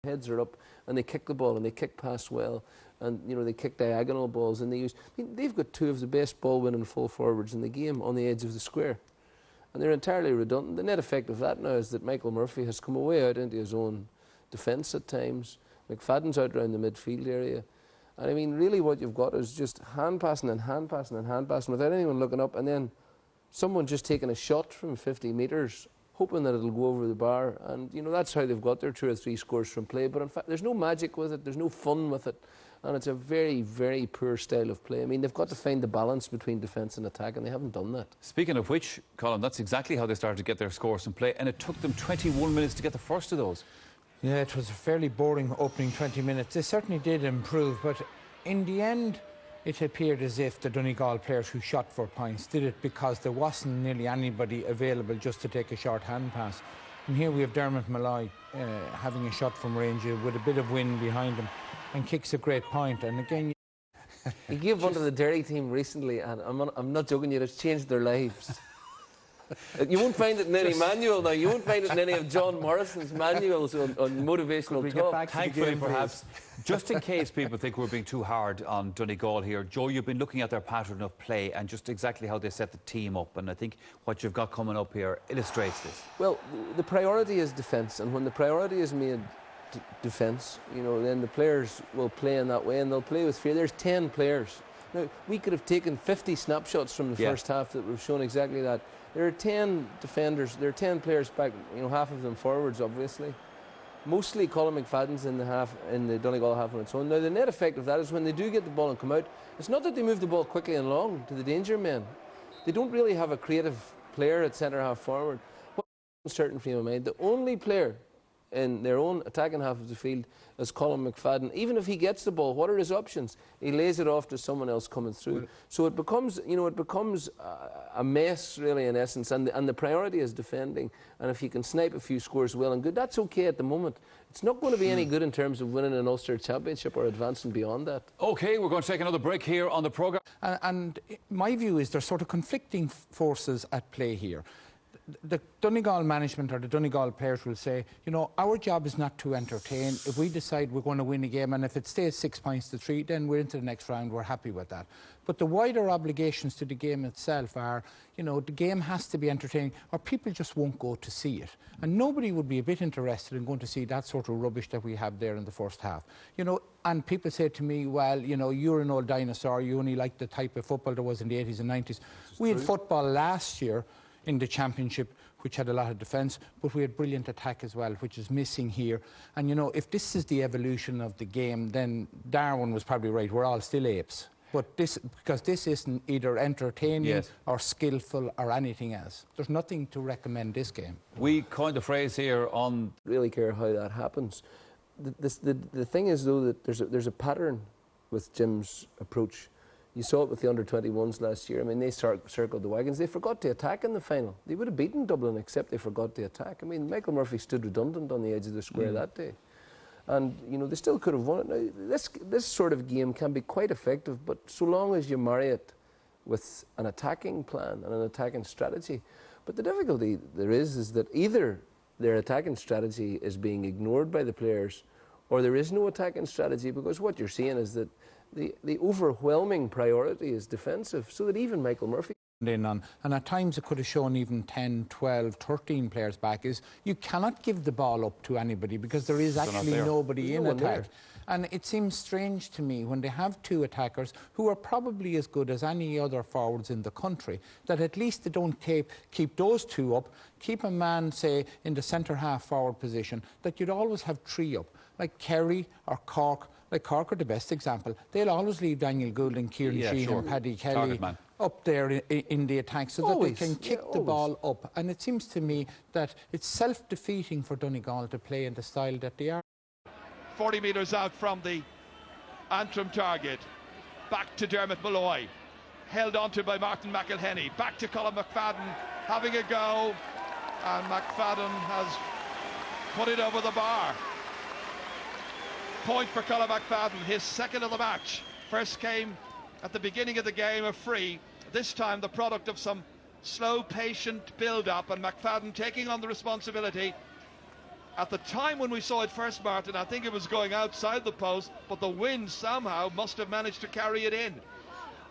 Heads are up and they kick the ball and they kick past well, and they kick diagonal balls, and they've got two of the best ball-winning full forwards in the game on the edge of the square, and they're entirely redundant. The net effect of that now is that Michael Murphy has come away out into his own defence at times. McFadden's out around the midfield area, and I mean really what you've got is just hand passing and hand passing and hand passing without anyone looking up, and then someone just taking a shot from 50 metres hoping that it'll go over the bar, and that's how they've got their 2 or 3 scores from play. But in fact, there's no magic with it, there's no fun with it, and it's a very, very poor style of play. I mean, they've got to find the balance between defence and attack, and they haven't done that. Speaking of which, Colin, that's exactly how they started to get their scores from play, and it took them 21 minutes to get the first of those. Yeah, it was a fairly boring opening 20 minutes. They certainly did improve, but in the end, it appeared as if the Donegal players who shot for points did it because there wasn't nearly anybody available just to take a short hand pass. And here we have Dermot Malloy having a shot from range with a bit of wind behind him and kicks a great point. And again, he gave one to the Derry team recently, and I'm not joking you, it's changed their lives. You won't find it in any manual now. You won't find it in any of John Morrison's manuals on motivational talk. Thankfully, perhaps, just in case people think we're being too hard on Donegal here, Joe, you've been looking at their pattern of play and just exactly how they set the team up, and I think what you've got coming up here illustrates this. Well, the priority is defence, and when the priority is made defence, then the players will play in that way, and they'll play with fear. There's 10 players. Now, we could have taken 50 snapshots from the first half that would have shown exactly that. There are 10 defenders, there are 10 players back, half of them forwards, obviously. Mostly Colin McFadden's in the Donegal half on its own. Now, the net effect of that is when they do get the ball and come out, it's not that they move the ball quickly and long to the danger men. They don't really have a creative player at centre half forward. What I'm certain frame of mind, the only player in their own attacking half of the field is Colin McFadden. Even if he gets the ball, what are his options? He lays it off to someone else coming through. Well, so it becomes, a mess really in essence, and the priority is defending. And if you can snipe a few scores well and good, that's okay at the moment. It's not going to be any good in terms of winning an Ulster championship or advancing beyond that. OK, we're going to take another break here on the programme. And my view is there's sort of conflicting forces at play here. The Donegal management or the Donegal players will say, our job is not to entertain. If we decide we're going to win a game, and if it stays 6 points to 3, then we're into the next round, we're happy with that. But the wider obligations to the game itself are, the game has to be entertaining, or people just won't go to see it. And nobody would be a bit interested in going to see that sort of rubbish that we have there in the first half. And people say to me, well, you're an old dinosaur, you only like the type of football there was in the 80s and 90s. We had football last year in the championship, which had a lot of defence, but we had brilliant attack as well, which is missing here. And if this is the evolution of the game, then Darwin was probably right. We're all still apes. But because this isn't either entertaining or skillful or anything else. There's nothing to recommend this game. We coined the phrase here on... Really care how that happens. The thing is, though, that there's a pattern with Jim's approach. You saw it with the under-21s last year. I mean, they circled the wagons. They forgot to attack in the final. They would have beaten Dublin, except they forgot to attack. I mean, Michael Murphy stood redundant on the edge of the square that day. And, they still could have won it. Now, this sort of game can be quite effective, but so long as you marry it with an attacking plan and an attacking strategy. But the difficulty there is that either their attacking strategy is being ignored by the players, or there is no attacking strategy, because what you're seeing is that the overwhelming priority is defensive, so that even Michael Murphy... And at times it could have shown even 10, 12, 13 players back, is you cannot give the ball up to anybody because there is actually nobody in attack. And it seems strange to me when they have 2 attackers who are probably as good as any other forwards in the country, that at least they don't keep those 2 up, keep a man, say, in the centre half forward position, that you'd always have 3 up, like Kerry or Cork. Like Cork are the best example. They'll always leave Daniel Gould and Kieran Sheehan and Paddy Kelly up there in the attack so that they can kick the ball up. And it seems to me that it's self-defeating for Donegal to play in the style that they are. 40 metres out from the Antrim target. Back to Dermot Malloy. Held onto by Martin McElhenney. Back to Colin McFadden having a go. And McFadden has put it over the bar. Point for Colin McFadden, his second of the match. First came at the beginning of the game, a free. This time the product of some slow, patient build-up, and McFadden taking on the responsibility At the time when we saw it first, Martin, I think it was going outside the post, but the wind somehow must have managed to carry it in.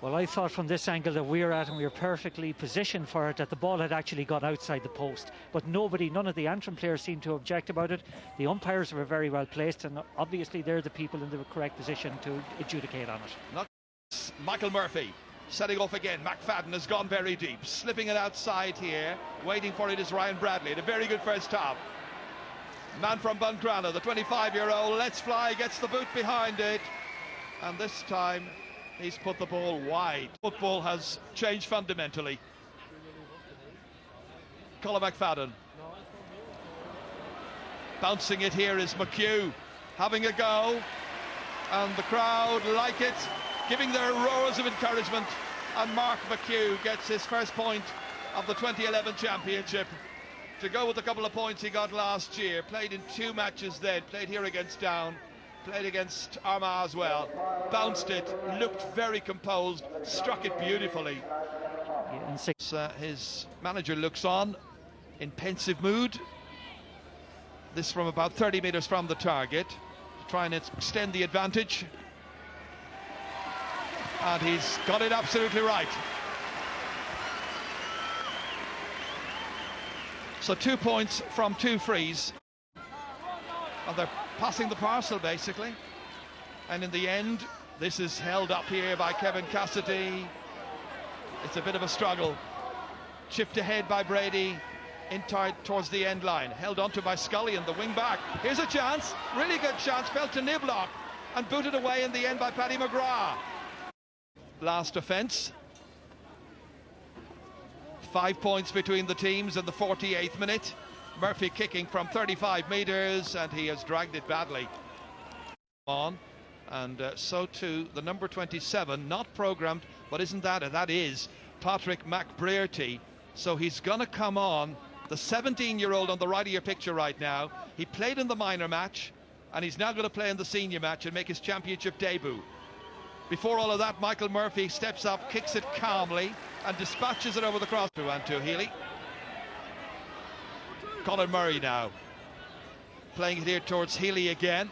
Well, I thought from this angle that we're at, and we were perfectly positioned for it, that the ball had actually got outside the post. But none of the Antrim players seemed to object about it. The umpires were very well placed, and obviously they're the people in the correct position to adjudicate on it. Not Michael Murphy setting off again. McFadden has gone very deep, slipping it outside here. Waiting for it is Ryan Bradley. A very good first half. Man from Bungrana, the 25-year-old, lets fly, gets the boot behind it, and this time he's put the ball wide. Football has changed fundamentally. Colin McFadden. Bouncing it here is McHugh, having a go, and the crowd like it, giving their roars of encouragement, and Mark McHugh gets his first point of the 2011 championship. To go with a couple of points he got last year. Played in 2 matches then, played here against Down, played against Armagh as well. Bounced it, looked very composed, struck it beautifully. His manager looks on in pensive mood. This from about 30 metres from the target, to try and extend the advantage. And he's got it absolutely right. So 2 points from 2 frees. And they're passing the parcel basically. And in the end, this is held up here by Kevin Cassidy. It's a bit of a struggle. Chipped ahead by Brady, in tight towards the end line. Held onto by Scullion, the wing back. Here's a chance, really good chance, fell to Niblock and booted away in the end by Paddy McGrath. Last offence. 5 points between the teams in the 48th minute. Murphy kicking from 35 metres, and he has dragged it badly. On, and so too the number 27, not programmed, but isn't that? That is Patrick McBrearty. So he's going to come on. The 17-year-old on the right of your picture right now. He played in the minor match, and he's now going to play in the senior match and make his championship debut. Before all of that, Michael Murphy steps up, kicks it calmly, and dispatches it over the cross to Anto Healy. Colin Murray now playing it here towards Healy again.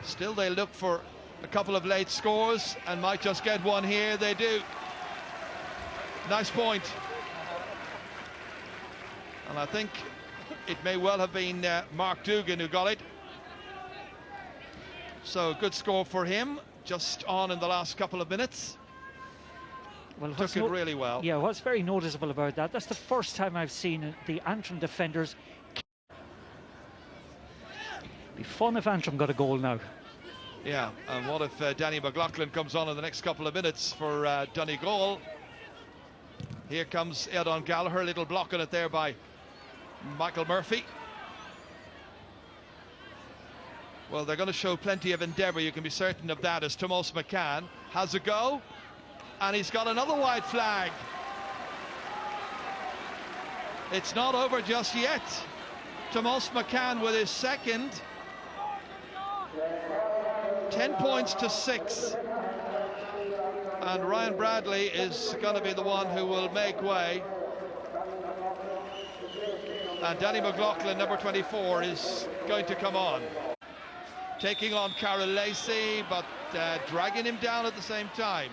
Still they look for a couple of late scores and might just get one here. They do. Nice point. And I think it may well have been Mark Dugan who got it. So good score for him, just on in the last couple of minutes. Well, took it really well. Yeah, what's very noticeable about that, that's the first time I've seen the Antrim defenders. It'd be fun if Antrim got a goal now. Yeah, and what if Danny McLaughlin comes on in the next couple of minutes for Donegal? Here comes Eadon Gallagher, little block on it there by Michael Murphy. Well, they're going to show plenty of endeavour, you can be certain of that, as Tomás McCann has a go, and he's got another white flag. It's not over just yet. Tomás McCann with his second. 10 points to 6. And Ryan Bradley is going to be the one who will make way. And Danny McLaughlin, number 24, is going to come on. Taking on Carol Lacey, but dragging him down at the same time.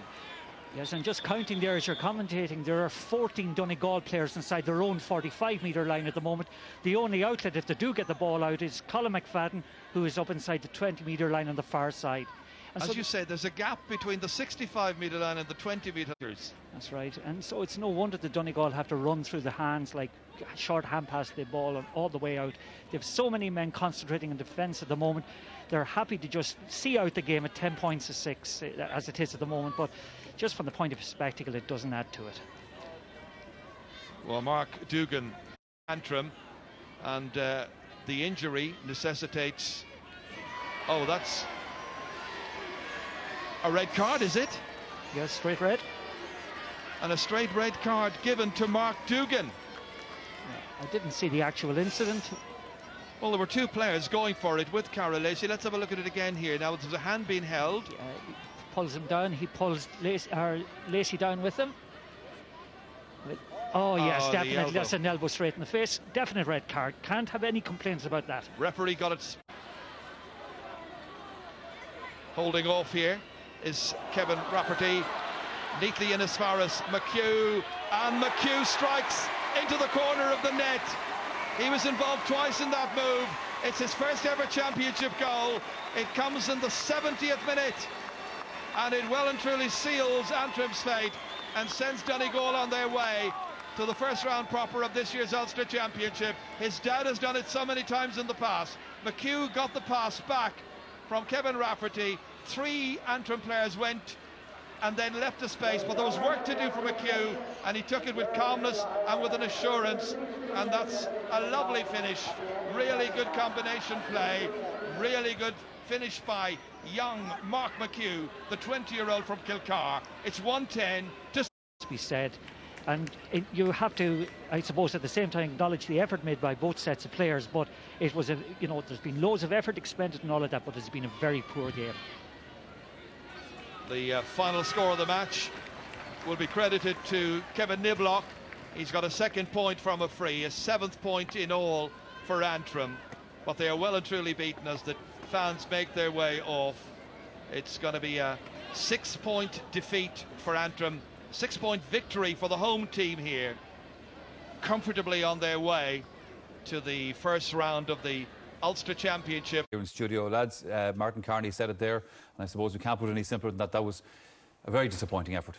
Yes, and just counting there as you're commentating, there are 14 Donegal players inside their own 45-metre line at the moment. The only outlet, if they do get the ball out, is Colin McFadden, who is up inside the 20-metre line on the far side. And as you say, there's a gap between the 65-metre line and the 20 metres. That's right, and so it's no wonder the Donegal have to run through the hands like short hand pass the ball all the way out. They have so many men concentrating in defence at the moment. They're happy to just see out the game at 10 points to 6 as it is at the moment, but just from the point of spectacle, it doesn't add to it. Well, Mark Dugan, Antrim, and the injury necessitates... Oh, that's a red card, is it? Yes, straight red. And a straight red card given to Mark Dugan. Yeah, I didn't see the actual incident. Well, there were two players going for it with Carol Lacey. Let's have a look at it again here. Now, there's a hand being held. He pulls him down. He pulls Lacey down with him. Oh, yes, Oh, definitely. That's an elbow straight in the face. Definite red card. Can't have any complaints about that. Referee got it. Holding off here is Kevin Rafferty. Neatly in as far as McHugh. And McHugh strikes into the corner of the net. He was involved twice in that move. It's his first ever championship goal. It comes in the 70th minute. And it well and truly seals Antrim's fate and sends Donegal on their way to the first round proper of this year's Ulster Championship. His dad has done it so many times in the past. McHugh got the pass back from Kevin Rafferty. 3 Antrim players went and then left the space, but there was work to do for McHugh, and he took it with calmness and with an assurance, and that's a lovely finish. Really good combination play, really good finish by young Mark McHugh, the 20-year-old from Kilcar. It's 1-10 to be said, and you have to, I suppose, at the same time acknowledge the effort made by both sets of players. But it was there's been loads of effort expended and all of that, but it's been a very poor game. The final score of the match will be credited to Kevin Niblock. He's got a 2nd point from a free, a 7th point in all for Antrim, but they are well and truly beaten as the fans make their way off. It's going to be a 6-point defeat for Antrim. 6-point victory for the home team here, comfortably on their way to the first round of the Ulster Championship. Here in studio, lads, Martin Carney said it there, and I suppose we can't put it any simpler than that. That was a very disappointing effort.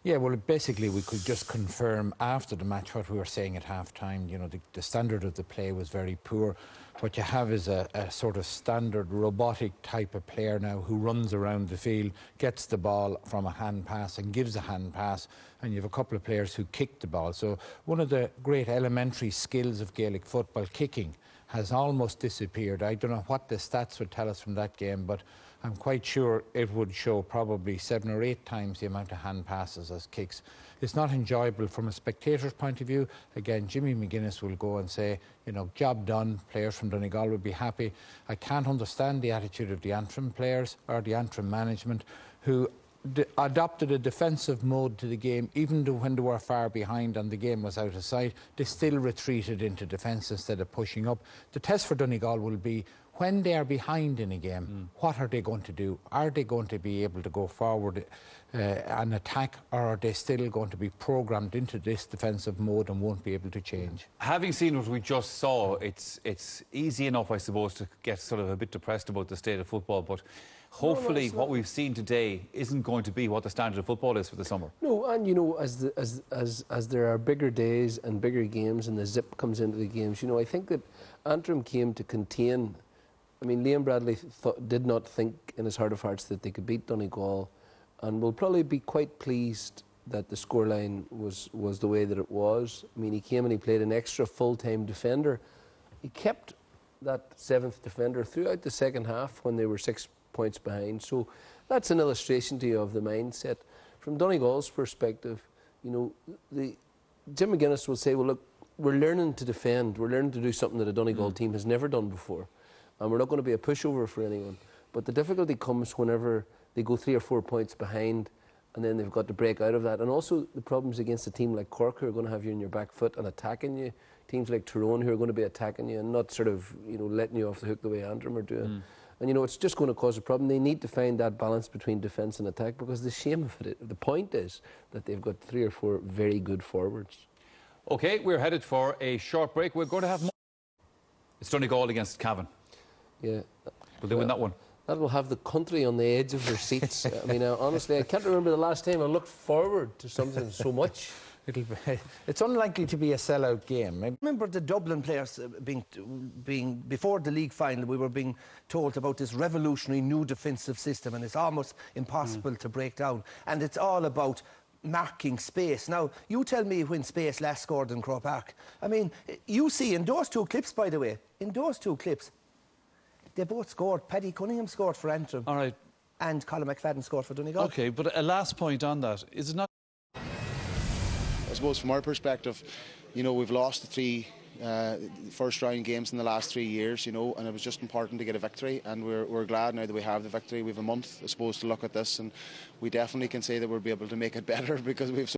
Yeah, well, basically we could just confirm after the match what we were saying at half-time. You know, the standard of the play was very poor. What you have is a sort of standard robotic type of player now who runs around the field, gets the ball from a hand pass and gives a hand pass, and you have a couple of players who kick the ball. So one of the great elementary skills of Gaelic football, kicking, has almost disappeared. I don't know what the stats would tell us from that game, but I'm quite sure it would show probably 7 or 8 times the amount of hand passes as kicks. It's not enjoyable from a spectator's point of view. Again, Jimmy McGuinness will go and say, you know, job done, players from Donegal will be happy. I can't understand the attitude of the Antrim players or the Antrim management who adopted a defensive mode to the game. Even though when they were far behind and the game was out of sight, they still retreated into defence instead of pushing up. The test for Donegal will be when they are behind in a game, what are they going to do? Are they going to be able to go forward and attack, or are they still going to be programmed into this defensive mode and won't be able to change? Having seen what we just saw, it's easy enough, I suppose, to get sort of a bit depressed about the state of football, but hopefully what we've seen today isn't going to be what the standard of football is for the summer. No, and you know, as there are bigger days and bigger games and the zip comes into the games, you know, I think that Antrim came to contain. I mean, Liam Bradley did not think in his heart of hearts that they could beat Donegal, and will probably be quite pleased that the scoreline was the way that it was. I mean, he came and he played an extra full-time defender. He kept that 7th defender throughout the second half when they were 6 points behind. So that's an illustration to you of the mindset. From Donegal's perspective, you know, Jim McGuinness will say, well, look, we're learning to defend. We're learning to do something that a Donegal team has never done before. And we're not going to be a pushover for anyone. But the difficulty comes whenever they go 3 or 4 points behind and then they've got to break out of that. And also the problems against a team like Cork who are going to have you on your back foot and attacking you. Teams like Tyrone who are going to be attacking you and not sort of, you know, letting you off the hook the way Antrim are doing. And, you know, it's just going to cause a problem. They need to find that balance between defence and attack, because the shame of it, the point is that they've got 3 or 4 very good forwards. OK, we're headed for a short break. We're going to have more. It's Donegal against Cavan. Yeah. Will they win that one? That will have the country on the edge of their seats. I mean, honestly, I can't remember the last time I looked forward to something so much. It's unlikely to be a sellout game. I remember the Dublin players being before the league final, we were being told about this revolutionary new defensive system, and it's almost impossible to break down. And it's all about marking space. Now, you tell me when Space last scored in Croke Park. I mean, you see in those 2 clips, by the way, in those 2 clips, they both scored. Paddy Cunningham scored for Antrim. All right. And Colin McFadden scored for Donegal. OK, but a last point on that. Is it not? I suppose from our perspective, you know, we've lost the 3 first round games in the last 3 years, you know, and it was just important to get a victory, and we're glad now that we have the victory. We have a month, I suppose, to look at this, and we definitely can say that we'll be able to make it better because we've